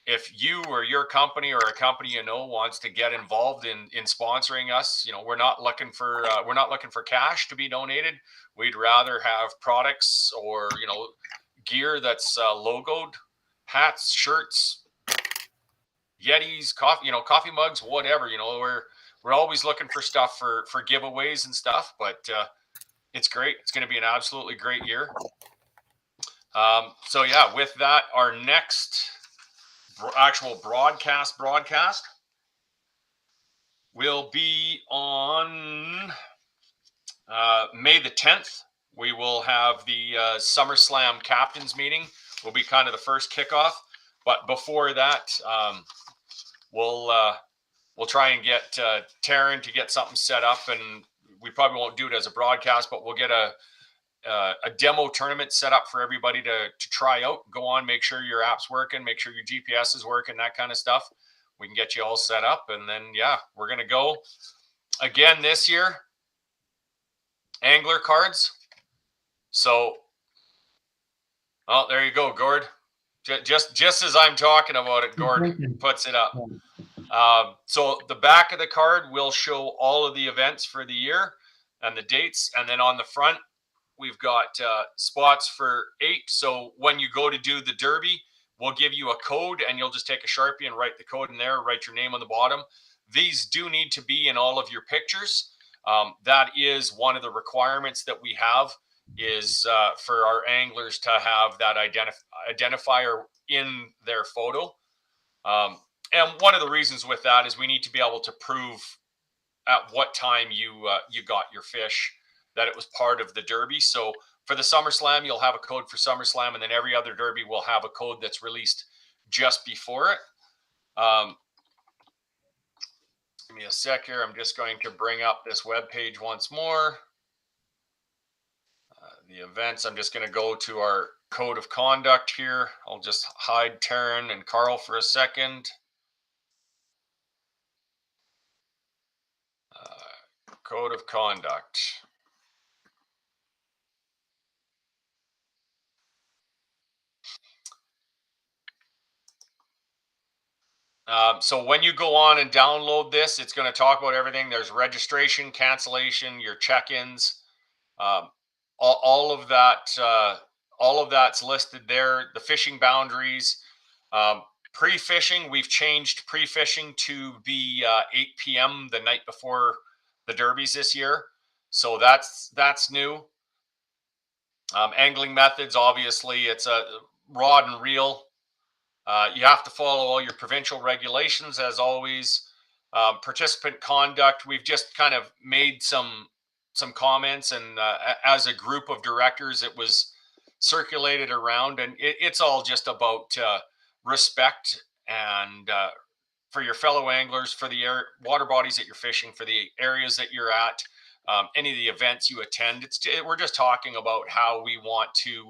if you or your company or a company wants to get involved in sponsoring us, we're not looking for cash to be donated. We'd rather have products or gear that's logoed, hats, shirts, Yetis, coffee mugs, whatever. We're always looking for stuff for giveaways and stuff. But it's great. It's going to be an absolutely great year. So yeah, with that, our next actual broadcast will be on May the 10th. We will have the SummerSlam captains meeting. Will be kind of the first kickoff, but before that, we'll try and get Taryn to get something set up, and we probably won't do it as a broadcast, but we'll get a demo tournament set up for everybody to try out. Go on, make sure your app's working, make sure your GPS is working, that kind of stuff. We can get you all set up, and then we're gonna go again this year. Angler cards. So, there you go, Gord. Just as I'm talking about it, Gord puts it up. So the back of the card will show all of the events for the year and the dates, and then on the front, we've got spots for 8. So when you go to do the Derby, we'll give you a code, and you'll just take a Sharpie and write the code in there, write your name on the bottom. These do need to be in all of your pictures. That is one of the requirements that we have, is for our anglers to have that identifier in their photo. And one of the reasons with that is we need to be able to prove at what time you got your fish, that it was part of the Derby. So for the SummerSlam, you'll have a code for SummerSlam, and then every other Derby will have a code that's released just before it. Give me a sec here. I'm just going to bring up this webpage once more. The events, I'm just going to go to our code of conduct here. I'll just hide Taryn and Carl for a second. Code of conduct. So when you go on and download this, it's going to talk about everything. There's registration, cancellation, your check-ins, all of that. All of that's listed there. The fishing boundaries, pre-fishing. We've changed pre-fishing to be 8 p.m. the night before the derbies this year, so that's new. Angling methods, obviously, it's a rod and reel. You have to follow all your provincial regulations, as always. Participant conduct, we've just kind of made some comments, and as a group of directors, it was circulated around, and it's all just about respect and for your fellow anglers, for the water bodies that you're fishing, for the areas that you're at, any of the events you attend. We're just talking about how we want to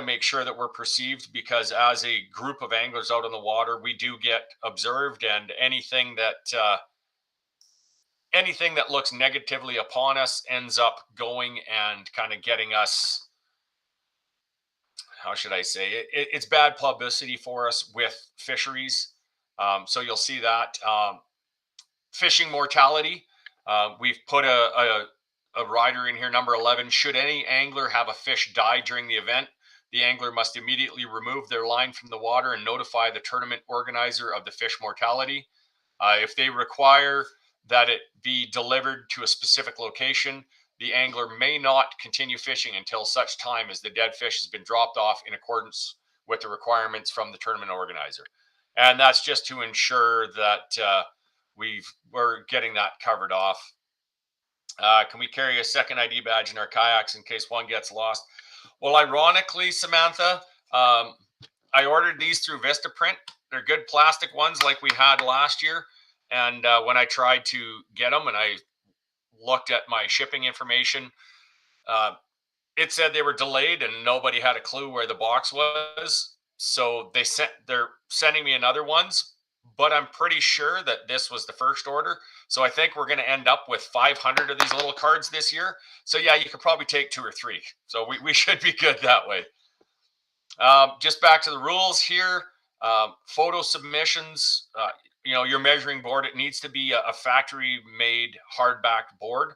make sure that we're perceived, because as a group of anglers out on the water, we do get observed, and anything that looks negatively upon us ends up going and kind of getting us, how should I say it? It's bad publicity for us with fisheries. So you'll see that. Fishing mortality. We've put a rider in here, number 11. Should any angler have a fish die during the event, the angler must immediately remove their line from the water and notify the tournament organizer of the fish mortality. If they require that it be delivered to a specific location, the angler may not continue fishing until such time as the dead fish has been dropped off in accordance with the requirements from the tournament organizer. And that's just to ensure that we're getting that covered off. Can we carry a second ID badge in our kayaks in case one gets lost? Well, ironically, Samantha, I ordered these through Vistaprint. They're good plastic ones like we had last year. And when I tried to get them and I looked at my shipping information, it said they were delayed and nobody had a clue where the box was. So they're sending me another ones, but I'm pretty sure that this was the first order. So I think we're going to end up with 500 of these little cards this year. So yeah, you could probably take 2 or 3. So we should be good that way. Just back to the rules here. Photo submissions, your measuring board, it needs to be a factory made hard-backed board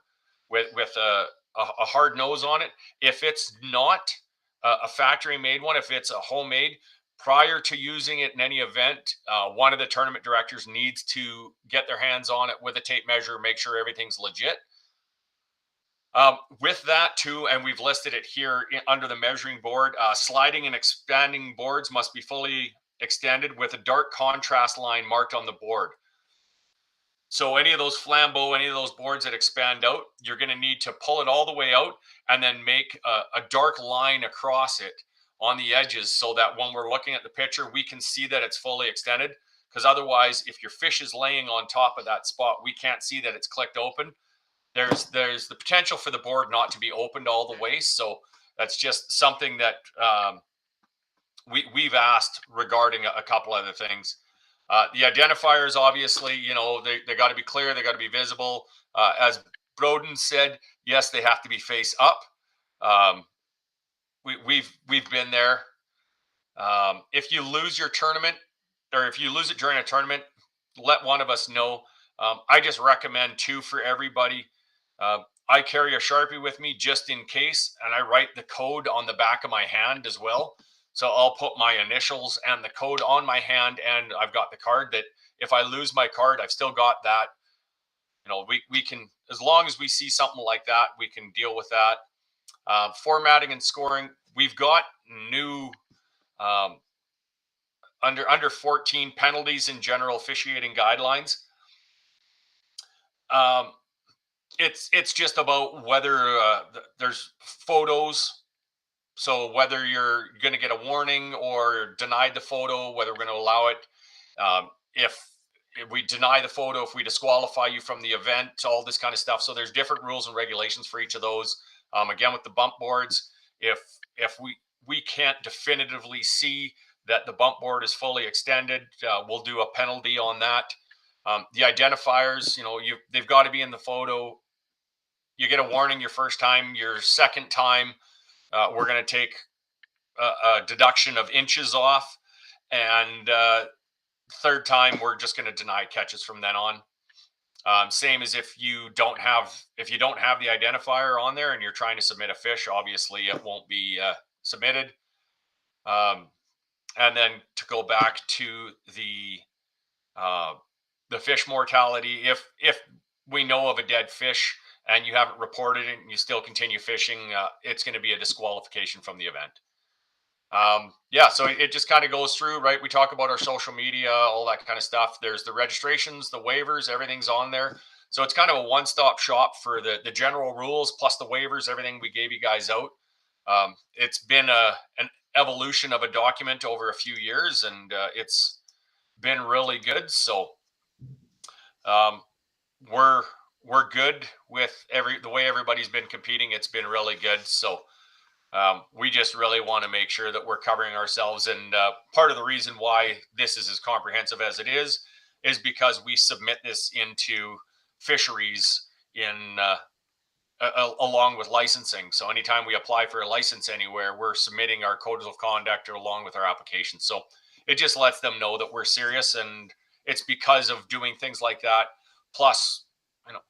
with a hard nose on it. If it's not a factory made one, if it's a homemade, prior to using it in any event, one of the tournament directors needs to get their hands on it with a tape measure, make sure everything's legit. With that too, and we've listed it here under the measuring board, sliding and expanding boards must be fully extended with a dark contrast line marked on the board. So any of those flambeaux, any of those boards that expand out, you're going to need to pull it all the way out and then make a dark line across it on the edges, so that when we're looking at the picture, we can see that it's fully extended. Because otherwise, if your fish is laying on top of that spot, we can't see that it's clicked open. There's the potential for the board not to be opened all the way. So that's just something that we've asked regarding a couple other things. The identifiers, obviously, they got to be clear. They got to be visible. As Broden said, yes, they have to be face up. We've been there. If you lose your tournament, or if you lose it during a tournament, let one of us know. I just recommend 2 for everybody. I carry a Sharpie with me just in case, and I write the code on the back of my hand as well. So I'll put my initials and the code on my hand, and I've got the card that if I lose my card, I've still got that. We can, as long as we see something like that, we can deal with that. Formatting and scoring, we've got new under 14 penalties in general officiating guidelines. It's just about whether there's photos. So whether you're going to get a warning or denied the photo, whether we're going to allow it, if we deny the photo, if we disqualify you from the event, all this kind of stuff. So there's different rules and regulations for each of those. Again, with the bump boards, if we can't definitively see that the bump board is fully extended, we'll do a penalty on that. The identifiers, they've got to be in the photo. You get a warning your first time. Your second time, we're going to take a deduction of inches off, and third time we're just going to deny catches from then on. Same as if you don't have the identifier on there and you're trying to submit a fish, obviously it won't be submitted. And then to go back to the fish mortality, if we know of a dead fish and you haven't reported it and you still continue fishing, it's going to be a disqualification from the event. So it just kind of goes through, right? We talk about our social media, all that kind of stuff. There's the registrations, the waivers, everything's on there. So it's kind of a one-stop shop for the general rules plus the waivers, everything we gave you guys out. It's been an evolution of a document over a few years, and it's been really good. So we're good with the way everybody's been competing. It's been really good. So we just really want to make sure that we're covering ourselves. And part of the reason why this is as comprehensive as it is because we submit this into fisheries along with licensing. So anytime we apply for a license anywhere, we're submitting our codes of conduct along with our application. So it just lets them know that we're serious. And it's because of doing things like that. Plus,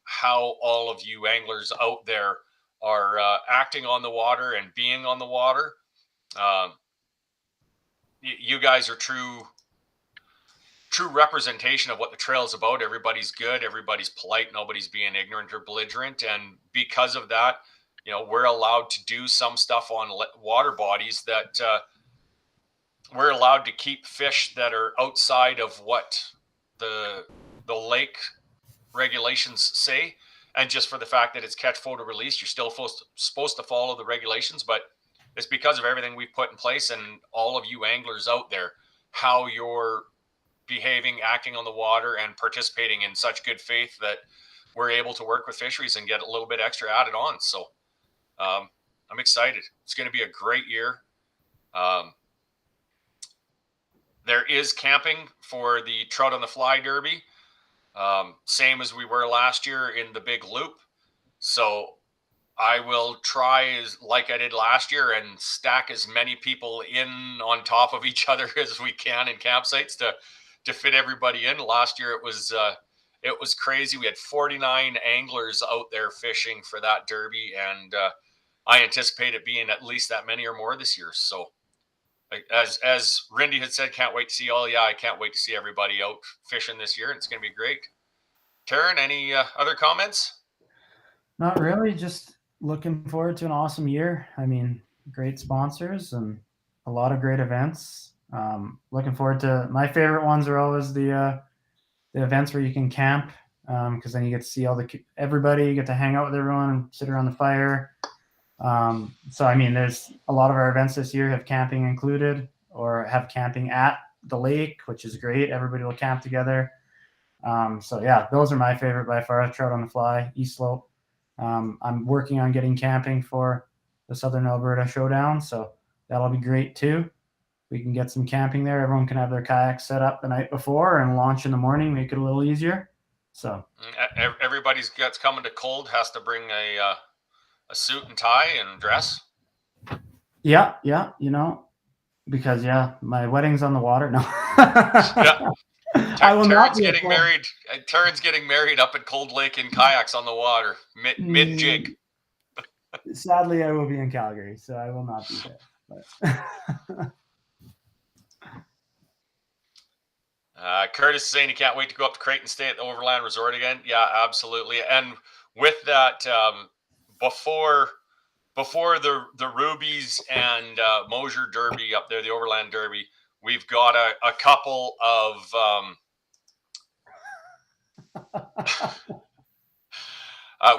how all of you anglers out there are acting on the water and being on the water. You guys are true representation of what the trail is about. Everybody's good. Everybody's polite. Nobody's being ignorant or belligerent. And because of that, we're allowed to do some stuff on water bodies that we're allowed to keep fish that are outside of what the lake regulations say. And just for the fact that it's catch, photo, release, you're still supposed to follow the regulations. But it's because of everything we've put in place and all of you anglers out there, how you're behaving, acting on the water, and participating in such good faith that we're able to work with fisheries and get a little bit extra added on. So I'm excited. It's going to be a great year. There is camping for the Trout on the Fly Derby. Same as we were last year in the big loop. So I will try like I did last year and stack as many people in on top of each other as we can in campsites to fit everybody in. Last year it was crazy. We had 49 anglers out there fishing for that derby, and I anticipate it being at least that many or more this year. So as Rindy had said, can't wait to see all. Yeah, I can't wait to see everybody out fishing this year. It's going to be great. Taryn, any other comments? Not really. Just looking forward to an awesome year. I mean, great sponsors and a lot of great events. Looking forward to, my favorite ones are always the events where you can camp, because then you get to see everybody, you get to hang out with everyone and sit around the fire. So, I mean, there's a lot of our events this year have camping included or have camping at the lake, which is great. Everybody will camp together. So yeah, those are my favorite by far. Trout on the Fly, East Slope. I'm working on getting camping for the Southern Alberta Showdown, so that'll be great too. We can get some camping there. Everyone can have their kayaks set up the night before and launch in the morning, make it a little easier. So everybody's that's coming to cold has to bring a suit and tie and dress. Yeah, because my wedding's on the water. No. Yeah. I will not Taryn's be getting married. Taryn's getting married up at Cold Lake in kayaks on the water, mid jig. Sadly, I will be in Calgary, so I will not be there. But Curtis is saying he can't wait to go up to Creighton, stay at the Overland Resort again. Yeah, absolutely. And with that, before the Rubies and Mosier Derby up there, the Overland Derby, we've got a couple of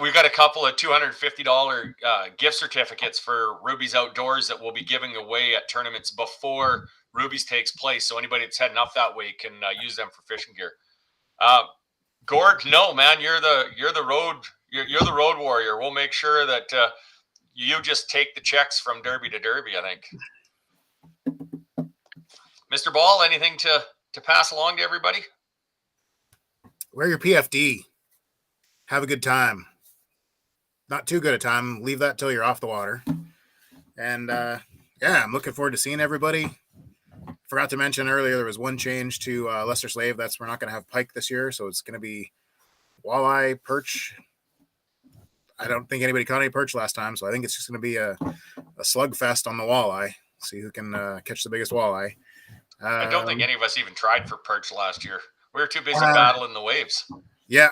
we've got a couple of $250 gift certificates for Rubies Outdoors that we'll be giving away at tournaments before Rubies takes place. So anybody that's heading up that way can use them for fishing gear. Gord, no, man, you're the road warrior. We'll make sure that you just take the checks from derby to derby, I think. Mr. Ball, anything to pass along to everybody? wear your PFD. Have a good time. Not too good a time. Leave that till you're off the water. And I'm looking forward to seeing everybody. Forgot to mention earlier there was one change to Lesser Slave. We're not going to have pike this year, so it's going to be walleye, perch. I don't think anybody caught any perch last time, so I think it's just going to be a slugfest on the walleye. See who can catch the biggest walleye. I don't think any of us even tried for perch last year. We were too busy battling the waves. Yeah,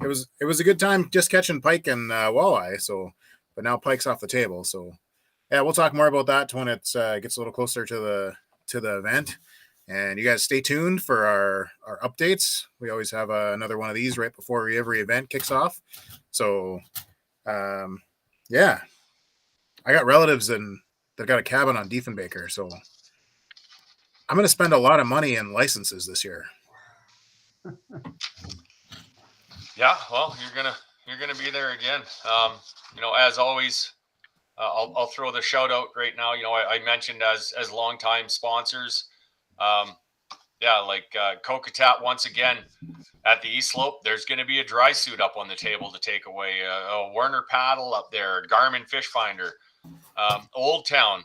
it was a good time just catching pike and walleye. So, but now pike's off the table. So, yeah, we'll talk more about that when it gets a little closer to the event. And you guys stay tuned for our updates. We always have another one of these right before every event kicks off. So, I got relatives that got a cabin on Diefenbaker, so I'm going to spend a lot of money in licenses this year. Yeah, well, you're gonna be there again. As always, I'll throw the shout out right now. I mentioned as longtime sponsors, Kokatat once again at the East Slope. There's going to be a dry suit up on the table to take away. A Werner paddle up there, Garmin fish finder, Old Town.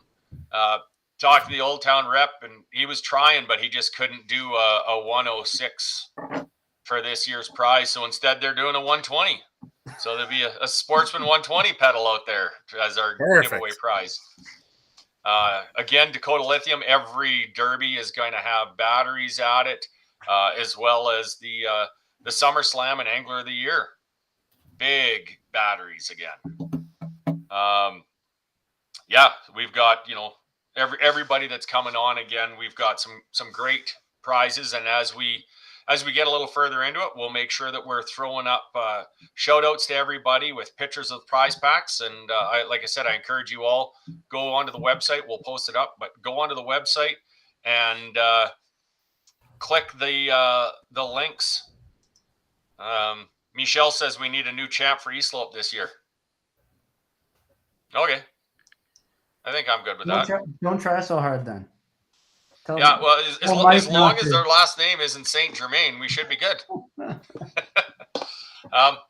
Talked to the Old Town rep, and he was trying, but he just couldn't do a 106 for this year's prize. So instead, they're doing a 120. So there'll be a Sportsman 120 pedal out there as our giveaway prize. Again, Dakota Lithium, every derby is going to have batteries at it, as well as the SummerSlam and Angler of the Year. Big batteries again. We've got, everybody that's coming on again. We've got some great prizes, and as we get a little further into it, we'll make sure that we're throwing up shout outs to everybody with pictures of prize packs. And like I said, I encourage you all, go onto the website. We'll post it up, but go onto the website and click the links. Michelle says we need a new champ for East Slope this year. Okay. I think I'm good with that. Don't try so hard then. Yeah, well, as long as their last name isn't Saint Germain, we should be good. But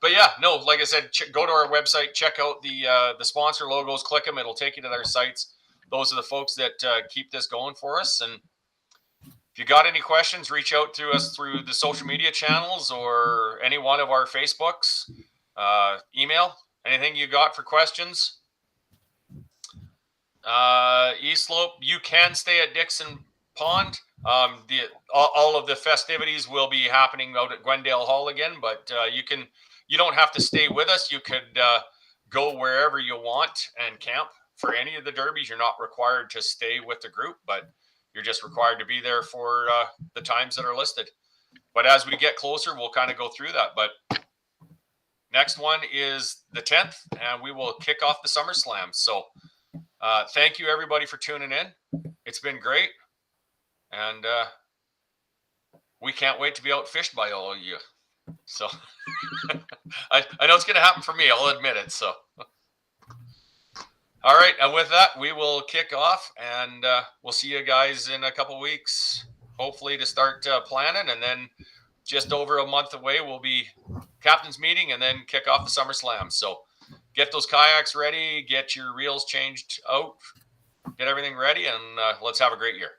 yeah, no, like I said, go to our website, check out the sponsor logos, click them. It'll take you to their sites. Those are the folks that keep this going for us. And if you got any questions, reach out to us through the social media channels or any one of our Facebooks, email, anything you got for questions. East Slope, you can stay at Dixon Pond. All of the festivities will be happening out at Glendale Hall again, but you don't have to stay with us. You could go wherever you want and camp for any of the derbies. You're not required to stay with the group, but you're just required to be there for the times that are listed. But as we get closer, we'll kind of go through that. But next one is the 10th, and we will kick off the SummerSlam. So thank you, everybody, for tuning in. It's been great. And we can't wait to be outfished by all of you. So I know it's going to happen for me. I'll admit it. So, all right. And with that, we will kick off, and we'll see you guys in a couple of weeks, hopefully to start planning. And then just over a month away, we'll be captain's meeting and then kick off the SummerSlam. So get those kayaks ready, get your reels changed out, get everything ready, and let's have a great year.